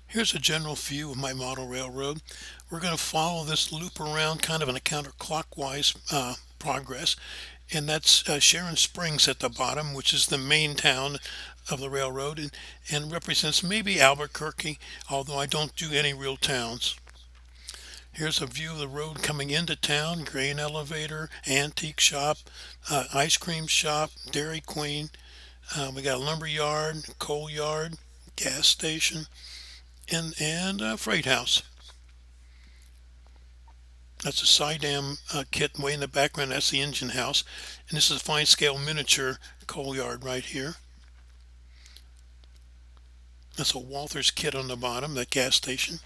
Here's a general view of my model railroad. We're going to follow this loop around kind of in a counterclockwise progress, and that's Sharon Springs at the bottom, which is the main town of the railroad and represents maybe Albuquerque, although I don't do any real towns. Here's a view of the road coming into town, grain elevator, antique shop, ice cream shop, Dairy Queen. We got a lumber yard, coal yard, gas station, and a freight house. That's a Sidam kit way in the background. That's the engine house. And this is a fine scale miniature coal yard right here. That's a Walther's kit on the bottom, that gas station.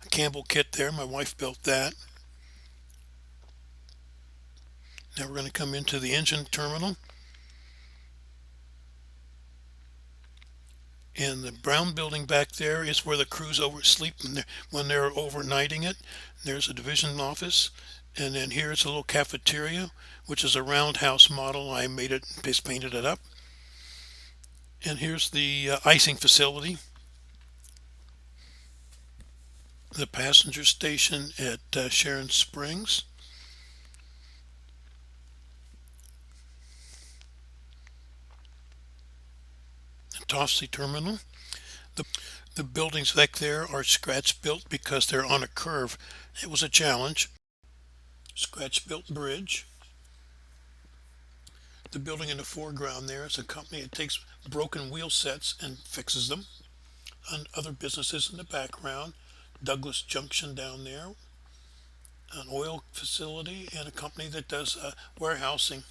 A Campbell kit there. My wife built that. Now we're going to come into the engine terminal. And the brown building back there is where the crews oversleep when they're overnighting it. There's a division office. And then here's a little cafeteria, which is a roundhouse model. I made it, just painted it up. And here's the icing facility, the passenger station at Sharon Springs, the Tofsy Terminal. The, the buildings back there are scratch built because they're on a curve. It was a challenge. Scratch built bridge. The building in the foreground there is a company that takes broken wheel sets and fixes them. And other businesses in the background. Douglas Junction down there, an oil facility, and a company that does warehousing.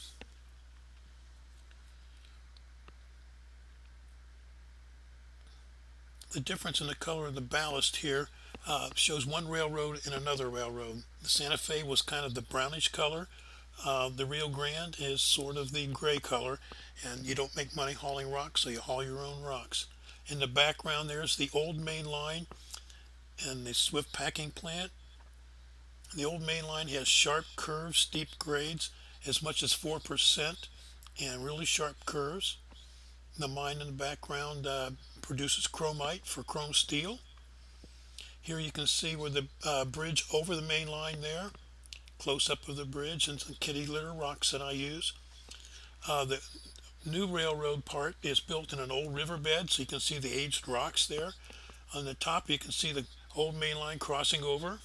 The difference in the color of the ballast here shows one railroad and another railroad. The Santa Fe was kind of the brownish color. The Rio Grande is sort of the gray color, and you don't make money hauling rocks, so you haul your own rocks. In the background, there's the old main line and the Swift packing plant. The old main line has sharp curves, steep grades, as much as 4%, and really sharp curves. The mine in the background produces chromite for chrome steel. Here you can see where the bridge over the main line there, close up of the bridge and some kitty litter rocks that I use. The new railroad part is built in an old riverbed, so you can see the aged rocks there. On the top you can see the old main line crossing over,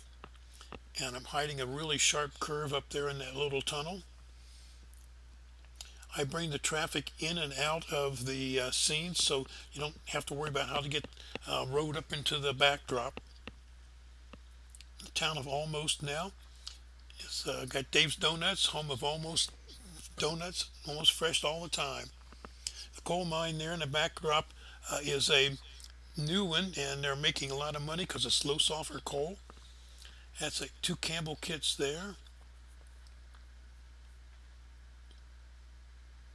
and I'm hiding a really sharp curve up there in that little tunnel. I bring the traffic in and out of the scene so you don't have to worry about how to get road up into the backdrop. The town of Almost now. It's got Dave's Donuts, home of Almost Donuts, almost fresh all the time. The coal mine there in the backdrop is a new one, and they're making a lot of money because it's low sulfur coal. That's like two Campbell kits there.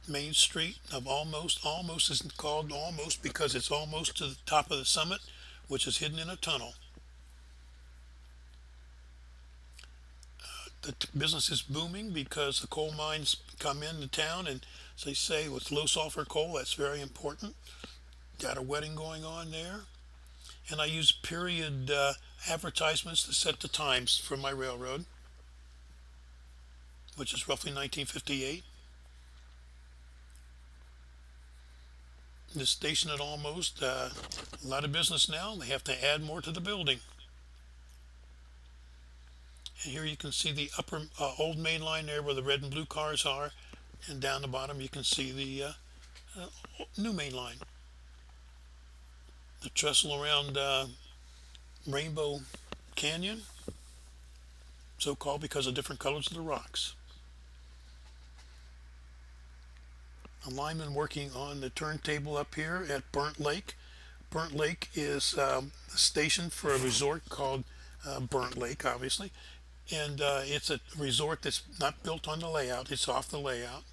Main Street of Almost. Almost isn't called Almost because it's almost to the top of the summit, which is hidden in a tunnel. The business is booming because the coal mines come into town, and as they say, with low sulfur coal, that's very important. Got a wedding going on there. And I use period advertisements to set the times for my railroad, which is roughly 1958. This station at Almost, a lot of business now. They have to add more to the building. And here you can see the upper old main line there where the red and blue cars are. And down the bottom you can see the new main line. The trestle around Rainbow Canyon, so called because of different colors of the rocks. A lineman working on the turntable up here at Burnt Lake. Burnt Lake is a station for a resort called Burnt Lake, obviously. And it's a resort that's not built on the layout, it's off the layout.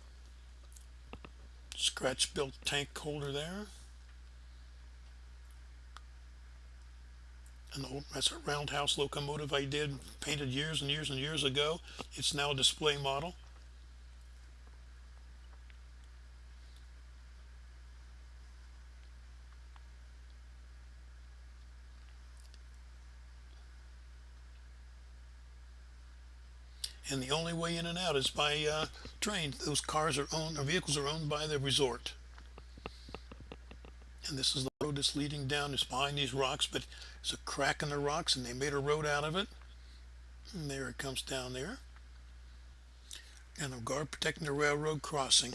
Scratch built tank holder there. That's a roundhouse locomotive I did, painted years and years and years ago. It's now a display model. and the only way in and out is by train. Those cars are owned, or vehicles are owned by the resort. And this is the road that's leading down. It's behind these rocks, but there's a crack in the rocks, and they made a road out of it. And there it comes down there. And a guard protecting the railroad crossing.